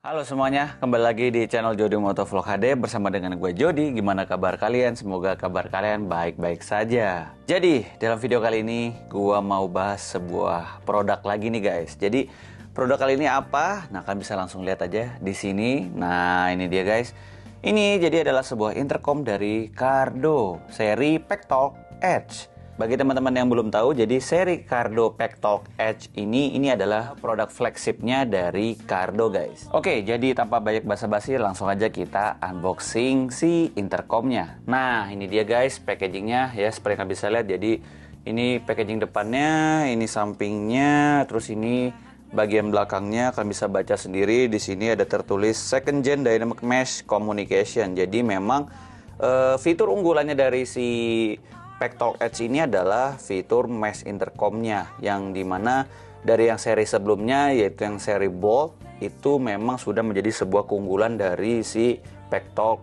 Halo semuanya, kembali lagi di channel Jody Motovlog HD bersama dengan gue Jody. Gimana kabar kalian? Semoga kabar kalian baik-baik saja. Jadi, dalam video kali ini gue mau bahas sebuah produk lagi nih guys. Jadi, produk kali ini apa? Nah, kalian bisa langsung lihat aja di sini. Nah, ini dia guys. Ini jadi adalah sebuah intercom dari Cardo seri Packtalk Edge. Bagi teman-teman yang belum tahu, jadi seri Cardo Packtalk Edge ini adalah produk flagshipnya dari Cardo guys. Oke, jadi tanpa banyak basa-basi langsung aja kita unboxing si intercomnya. Nah, ini dia guys packagingnya ya, seperti yang kalian bisa lihat. Jadi ini packaging depannya, ini sampingnya, terus ini bagian belakangnya kalian bisa baca sendiri. Di sini ada tertulis Second Gen Dynamic Mesh Communication. Jadi memang fitur unggulannya dari si Packtalk Edge ini adalah fitur mesh intercomnya, yang dimana dari yang seri sebelumnya yaitu yang seri Bolt itu memang sudah menjadi sebuah keunggulan dari si Packtalk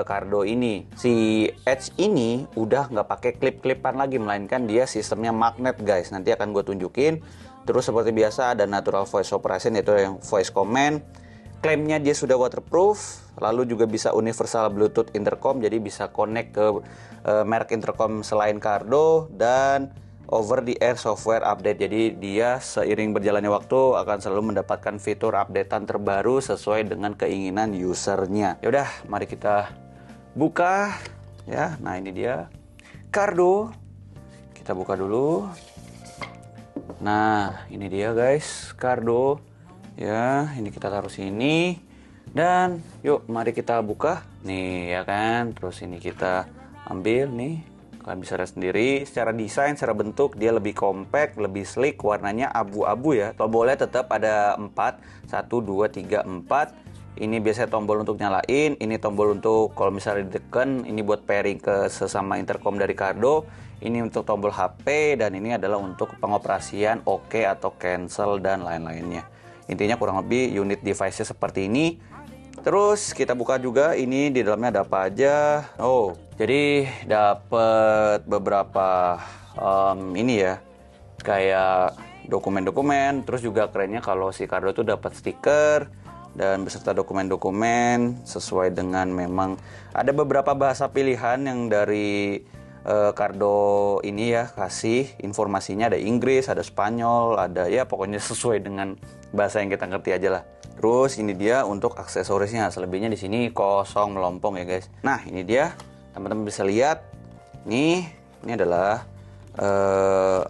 Cardo ini. Si Edge ini udah nggak pakai klip-klipan lagi, melainkan dia sistemnya magnet guys. Nanti akan gue tunjukin. Terus seperti biasa ada natural voice operation, yaitu yang voice command. Klaimnya dia sudah waterproof, lalu juga bisa universal Bluetooth intercom, jadi bisa connect ke merek intercom selain Cardo, dan over the air software update. Jadi dia seiring berjalannya waktu akan selalu mendapatkan fitur updatean terbaru sesuai dengan keinginan usernya. Yaudah, mari kita buka ya. Nah, ini dia Cardo. Kita buka dulu. Nah, ini dia guys, Cardo. Ya, ini kita taruh sini. Dan yuk mari kita buka. Nih ya kan. Terus ini kita ambil nih. Kalian bisa lihat sendiri secara desain, secara bentuk dia lebih compact, lebih sleek, warnanya abu-abu ya. Tombolnya tetap ada 4. 1, 2, 3, 4. Ini biasanya tombol untuk nyalain, ini tombol untuk kalau misalnya ditekan, ini buat pairing ke sesama intercom dari Cardo. Ini untuk tombol HP, dan ini adalah untuk pengoperasian OK atau cancel dan lain-lainnya. Intinya kurang lebih unit device-nya seperti ini. Terus kita buka juga ini di dalamnya ada apa aja. Oh, jadi dapat beberapa ini ya, kayak dokumen-dokumen. Terus juga kerennya kalau si Cardo itu dapat stiker dan beserta dokumen-dokumen sesuai dengan, memang ada beberapa bahasa pilihan yang dari Cardo ini ya kasih informasinya. Ada Inggris, ada Spanyol, ada ya pokoknya sesuai dengan bahasa yang kita ngerti aja lah. Terus ini dia untuk aksesorisnya, selebihnya di sini kosong melompong ya guys. Nah, ini dia teman-teman bisa lihat nih, ini adalah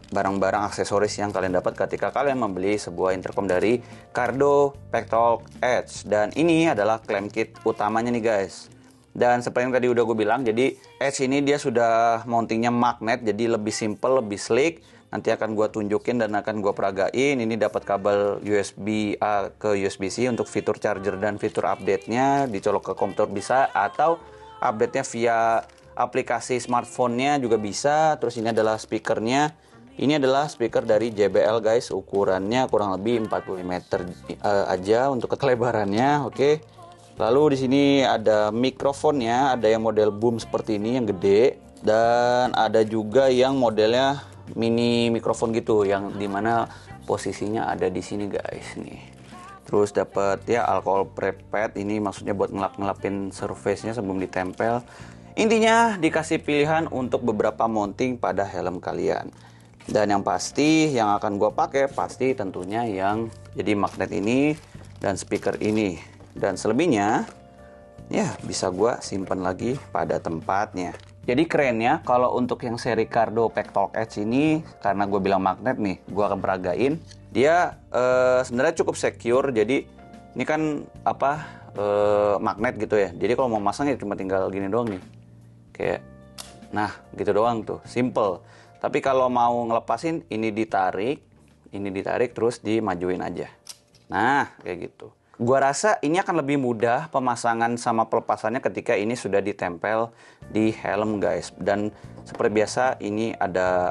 barang-barang aksesoris yang kalian dapat ketika kalian membeli sebuah intercom dari Cardo Packtalk Edge. Dan ini adalah klaim kit utamanya nih guys. Dan seperti yang tadi udah gue bilang, jadi Edge ini dia sudah mountingnya magnet, jadi lebih simple, lebih sleek. Nanti akan gue tunjukin dan akan gue peragain. Ini dapat kabel USB A ke USB C untuk fitur charger dan fitur update-nya. Dicolok ke komputer bisa, atau update-nya via aplikasi smartphone-nya juga bisa. Terus ini adalah speakernya. Ini adalah speaker dari JBL guys. Ukurannya kurang lebih 40 meter aja untuk kelebarannya. Oke. Lalu di sini ada mikrofonnya, ada yang model boom seperti ini yang gede, dan ada juga yang modelnya mini mikrofon gitu, yang dimana posisinya ada di sini guys nih. Terus dapat ya alcohol prep pad, ini maksudnya buat ngelap-ngelapin surface-nya sebelum ditempel. Intinya dikasih pilihan untuk beberapa mounting pada helm kalian. Dan yang pasti yang akan gue pakai pasti tentunya yang jadi magnet ini dan speaker ini. Dan selebihnya ya bisa gue simpan lagi pada tempatnya. Jadi kerennya kalau untuk yang seri Cardo Packtalk Edge ini, karena gue bilang magnet nih, gue akan peragain. Dia sebenarnya cukup secure. Jadi ini kan magnet gitu ya. Jadi kalau mau masang ya cuma tinggal gini doang nih. Kayak nah gitu doang tuh, simple. Tapi kalau mau ngelepasin, ini ditarik terus dimajuin aja. Nah kayak gitu. Gua rasa ini akan lebih mudah pemasangan sama pelepasannya ketika ini sudah ditempel di helm guys. Dan seperti biasa ini ada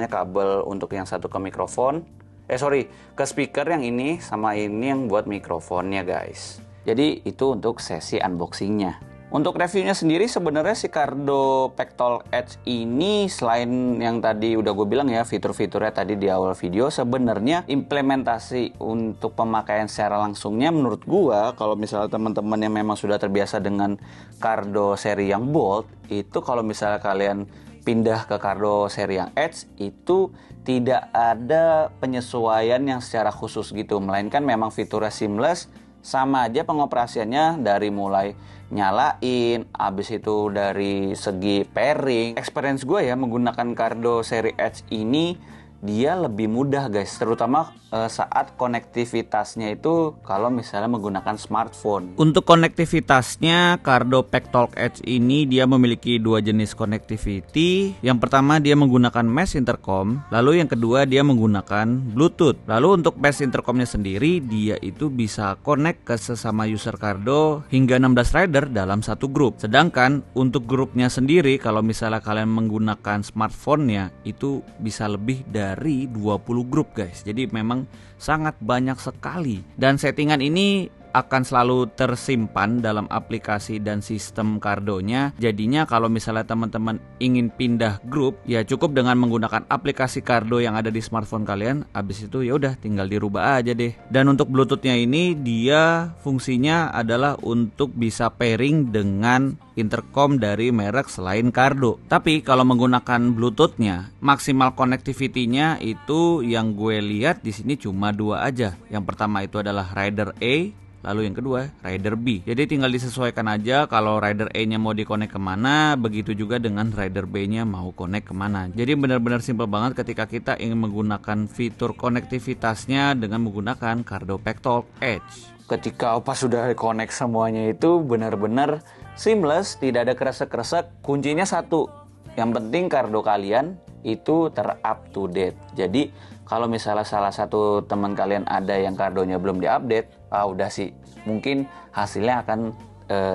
kabel untuk yang satu ke mikrofon. Ke speaker yang ini, sama ini yang buat mikrofonnya guys. Jadi itu untuk sesi unboxingnya. Untuk reviewnya sendiri sebenarnya si Cardo Pectol Edge ini selain yang tadi udah gue bilang ya, fitur-fiturnya tadi di awal video, sebenarnya implementasi untuk pemakaian secara langsungnya menurut gue, kalau misalnya teman-teman yang memang sudah terbiasa dengan Cardo seri yang Bold, itu kalau misalnya kalian pindah ke Cardo seri yang Edge itu tidak ada penyesuaian yang secara khusus gitu, melainkan memang fiturnya seamless, sama aja pengoperasiannya dari mulai nyalain, abis itu dari segi pairing. Experience gue ya menggunakan Cardo seri Edge ini dia lebih mudah guys, terutama saat konektivitasnya itu kalau misalnya menggunakan smartphone. Untuk konektivitasnya Cardo Pectol Edge ini dia memiliki dua jenis connectivity. Yang pertama dia menggunakan mesh intercom, lalu yang kedua dia menggunakan Bluetooth. Lalu untuk mesh intercomnya sendiri dia itu bisa connect ke sesama user Cardo hingga 16 rider dalam satu grup. Sedangkan untuk grupnya sendiri kalau misalnya kalian menggunakan smartphone-nya itu bisa lebih dari 20 grup guys. Jadi memang sangat banyak sekali, dan settingan ini akan selalu tersimpan dalam aplikasi dan sistem Cardonya. Jadinya kalau misalnya teman-teman ingin pindah grup ya cukup dengan menggunakan aplikasi Cardo yang ada di smartphone kalian. Habis itu ya udah tinggal dirubah aja deh. Dan untuk Bluetoothnya ini dia fungsinya adalah untuk bisa pairing dengan intercom dari merek selain Cardo. Tapi kalau menggunakan Bluetoothnya maksimal connectivity-nya itu yang gue lihat di sini cuma dua aja. Yang pertama itu adalah Rider A, lalu yang kedua Rider B. Jadi tinggal disesuaikan aja kalau Rider A-nya mau dikonek kemana, begitu juga dengan Rider B-nya mau konek kemana. Jadi benar-benar simple banget ketika kita ingin menggunakan fitur konektivitasnya dengan menggunakan Cardo Pectol Edge. Ketika pas sudah connect semuanya itu benar-benar seamless, tidak ada kresek-kresek. Kuncinya satu, yang penting Cardo kalian itu ter-up to date. Jadi kalau misalnya salah satu teman kalian ada yang Cardonya belum diupdate, udah sih mungkin hasilnya akan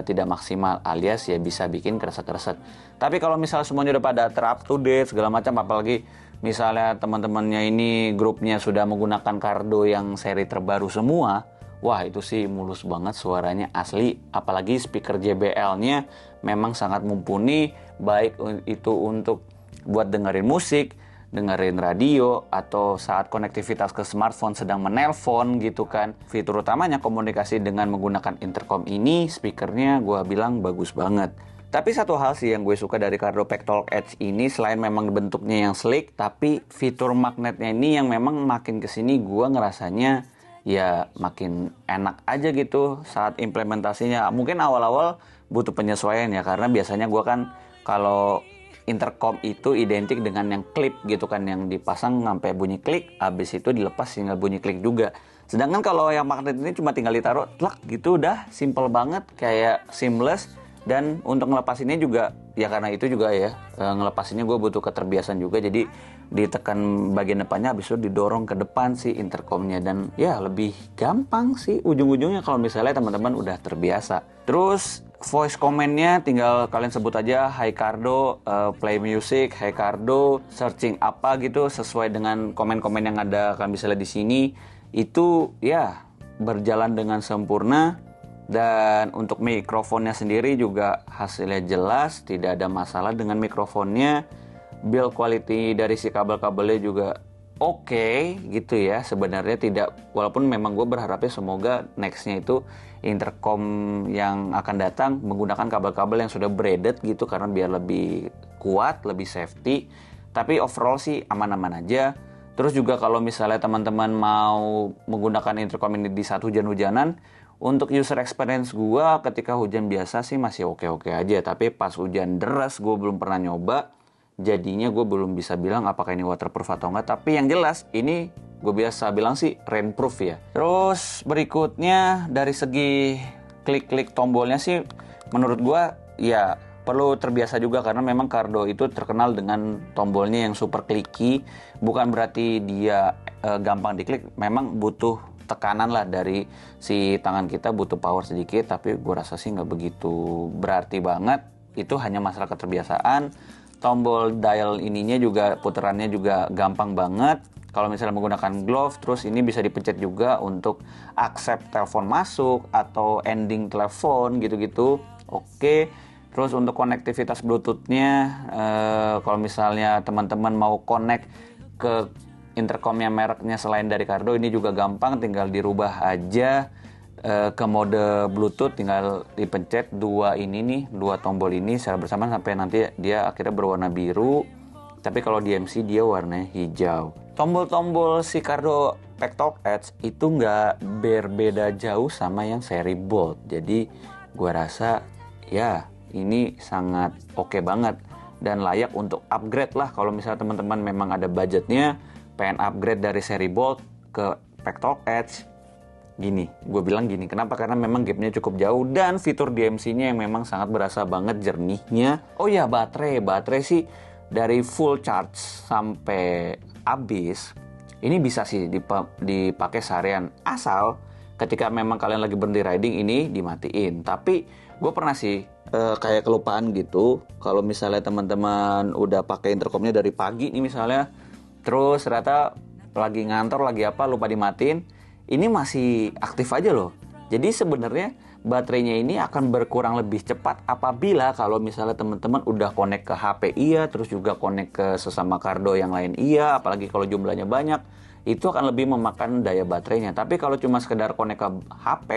tidak maksimal, alias ya bisa bikin kresek-kresek. Tapi kalau misalnya semuanya udah pada ter-up to date segala macam, apalagi misalnya teman-temannya ini grupnya sudah menggunakan Cardo yang seri terbaru semua, wah itu sih mulus banget suaranya asli. Apalagi speaker JBL-nya memang sangat mumpuni, baik itu untuk buat dengerin musik, dengerin radio, atau saat konektivitas ke smartphone sedang menelpon gitu kan. Fitur utamanya komunikasi dengan menggunakan intercom ini, speakernya gue bilang bagus banget. Tapi satu hal sih yang gue suka dari Cardo Pectol Edge ini, selain memang bentuknya yang sleek, tapi fitur magnetnya ini yang memang makin kesini gue ngerasanya ya makin enak aja gitu saat implementasinya. Mungkin awal-awal butuh penyesuaian ya, karena biasanya gue kan kalau intercom itu identik dengan yang klip gitu kan, yang dipasang sampai bunyi klik, habis itu dilepas tinggal bunyi klik juga. Sedangkan kalau yang magnet ini cuma tinggal ditaruh plak gitu, udah simple banget, kayak seamless. Dan untuk ngelepasinnya juga ya, karena itu juga ya ngelepasinnya gue butuh keterbiasaan juga, jadi ditekan bagian depannya, habis itu didorong ke depan si intercomnya, dan ya lebih gampang sih ujung-ujungnya kalau misalnya teman-teman udah terbiasa. Terus voice command-nya tinggal kalian sebut aja Hi Cardo, play music, Hi Cardo, searching apa gitu sesuai dengan komen-komen yang ada kalian bisa lihat di sini. Itu ya berjalan dengan sempurna. Dan untuk mikrofonnya sendiri juga hasilnya jelas, tidak ada masalah dengan mikrofonnya. Build quality dari si kabel-kabelnya juga oke gitu ya. Sebenarnya tidak, walaupun memang gue berharapnya semoga nextnya itu intercom yang akan datang menggunakan kabel-kabel yang sudah braided gitu, karena biar lebih kuat, lebih safety. Tapi overall sih aman-aman aja. Terus juga kalau misalnya teman-teman mau menggunakan intercom ini di saat hujan-hujanan, untuk user experience gue ketika hujan biasa sih masih oke-oke aja. Tapi pas hujan deras gue belum pernah nyoba, jadinya gue belum bisa bilang apakah ini waterproof atau enggak. Tapi yang jelas ini gue biasa bilang sih rainproof ya. Terus berikutnya dari segi klik-klik tombolnya sih menurut gue ya perlu terbiasa juga, karena memang Cardo itu terkenal dengan tombolnya yang super clicky. Bukan berarti dia gampang diklik, memang butuh tekanan lah dari si tangan kita, butuh power sedikit, tapi gue rasa sih nggak begitu berarti banget. Itu hanya masalah keterbiasaan. Tombol dial ininya juga putarannya juga gampang banget. Kalau misalnya menggunakan glove, terus ini bisa dipencet juga untuk accept telepon masuk atau ending telepon gitu-gitu. oke. Terus untuk konektivitas Bluetooth-nya, kalau misalnya teman-teman mau connect ke intercom yang mereknya selain dari Cardo, ini juga gampang, tinggal dirubah aja ke mode Bluetooth, tinggal dipencet dua tombol ini secara bersamaan sampai nanti dia akhirnya berwarna biru. Tapi kalau di MC dia warnanya hijau. Tombol-tombol si Cardo Packtalk Edge itu nggak berbeda jauh sama yang seri Bolt. Jadi gua rasa ya ini sangat oke banget dan layak untuk upgrade lah. Kalau misalnya teman-teman memang ada budgetnya pengen upgrade dari seri Bolt ke Packtalk Edge, gue bilang gini, kenapa? Karena memang gapnya cukup jauh dan fitur DMC-nya yang memang sangat berasa banget jernihnya. Oh ya, baterai sih dari full charge sampai habis ini bisa sih dipakai seharian, asal ketika memang kalian lagi berhenti riding ini dimatiin. Tapi gue pernah sih kayak kelupaan gitu, kalau misalnya teman-teman udah pakai intercomnya dari pagi nih misalnya, terus ternyata lagi ngantor lagi apa lupa dimatiin, ini masih aktif aja loh. Jadi sebenarnya baterainya ini akan berkurang lebih cepat apabila kalau misalnya teman-teman udah connect ke HP iya, terus juga connect ke sesama Cardo yang lain iya, apalagi kalau jumlahnya banyak, itu akan lebih memakan daya baterainya. Tapi kalau cuma sekedar connect ke HP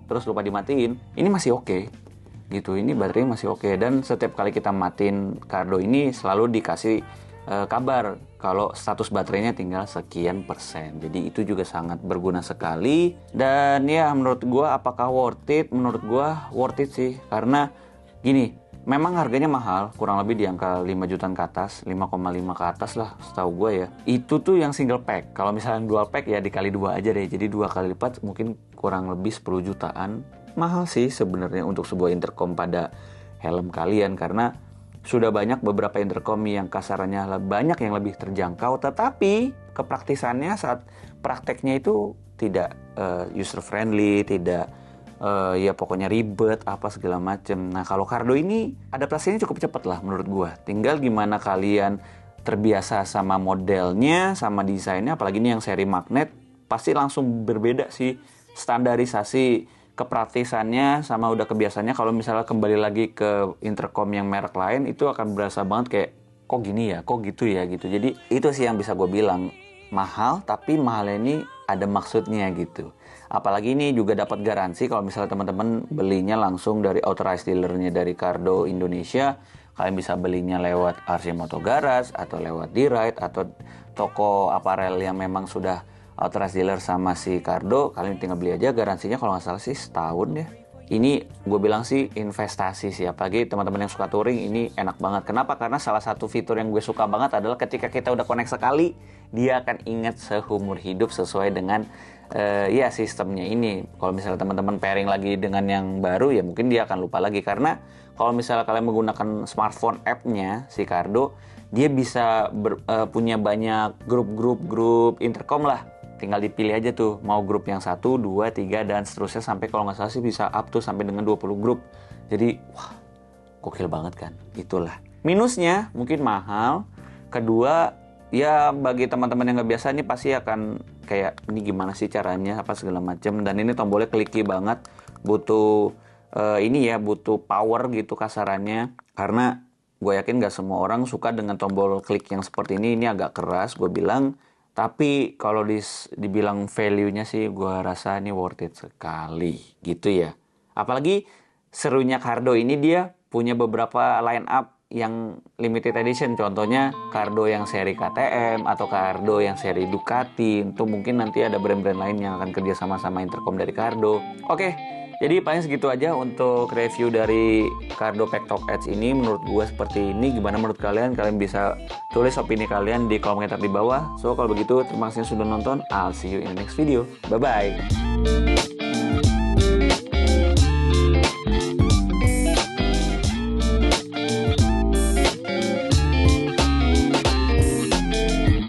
terus lupa dimatiin, ini masih oke. Gitu, ini baterainya masih oke. Dan setiap kali kita matiin Cardo ini selalu dikasih kabar kalau status baterainya tinggal sekian persen. Jadi itu juga sangat berguna sekali. Dan ya menurut gue apakah worth it? Menurut gue worth it sih. Karena gini, memang harganya mahal, kurang lebih di angka 5 jutaan ke atas, 5,5 ke atas lah setahu gue ya. Itu tuh yang single pack. Kalau misalnya dual pack ya dikali 2 aja deh. Jadi 2 kali lipat mungkin kurang lebih 10 jutaan. Mahal sih sebenarnya untuk sebuah intercom pada helm kalian, karena sudah banyak beberapa intercom yang kasarannya banyak yang lebih terjangkau, tetapi kepraktisannya saat prakteknya itu tidak user friendly, tidak ya pokoknya ribet apa segala macem. Nah kalau Cardo ini adaptasinya cukup cepat lah menurut gua. Tinggal gimana kalian terbiasa sama modelnya, sama desainnya, apalagi ini yang seri magnet, pasti langsung berbeda sih standarisasi kepraktisannya sama udah kebiasaannya. Kalau misalnya kembali lagi ke intercom yang merek lain, itu akan berasa banget kayak kok gini ya, kok gitu ya gitu. Jadi itu sih yang bisa gue bilang, mahal tapi mahalnya ini ada maksudnya gitu. Apalagi ini juga dapat garansi kalau misalnya teman-teman belinya langsung dari authorized dealernya dari Cardo Indonesia. Kalian bisa belinya lewat RC Moto Garage atau lewat D-Ride atau toko aparel yang memang sudah authorized dealer sama si Cardo. Kalian tinggal beli aja, garansinya kalau nggak salah sih setahun ya. Ini gue bilang sih investasi sih, apalagi teman-teman yang suka touring ini enak banget. Kenapa? Karena salah satu fitur yang gue suka banget adalah ketika kita udah connect sekali, dia akan ingat seumur hidup sesuai dengan ya sistemnya ini. Kalau misalnya teman-teman pairing lagi dengan yang baru ya mungkin dia akan lupa lagi, karena kalau misalnya kalian menggunakan smartphone app-nya si Cardo, dia bisa punya banyak grup intercom lah. Tinggal dipilih aja tuh mau grup yang 1, 2, 3 dan seterusnya, sampai kalau nggak salah sih bisa up to sampai dengan 20 grup. Jadi wah, gokil banget kan. Itulah minusnya, mungkin mahal. Kedua ya bagi teman-teman yang nggak biasa ini pasti akan kayak ini gimana sih caranya apa segala macam. Dan ini tombolnya kliki banget, butuh butuh power gitu kasarannya. Karena gue yakin nggak semua orang suka dengan tombol klik yang seperti ini. Ini agak keras gue bilang. Tapi kalau dibilang value-nya sih gue rasa ini worth it sekali gitu ya. Apalagi serunya Cardo ini dia punya beberapa line up yang limited edition. Contohnya Cardo yang seri KTM atau Cardo yang seri Ducati. Itu mungkin nanti ada brand-brand lain yang akan kerja sama intercom dari Cardo. Oke. Jadi paling segitu aja untuk review dari Cardo Packtalk Edge ini. Menurut gue seperti ini. Gimana menurut kalian? Kalian bisa tulis opini kalian di kolom komentar di bawah. So kalau begitu terima kasih sudah nonton. I'll see you in the next video. Bye bye.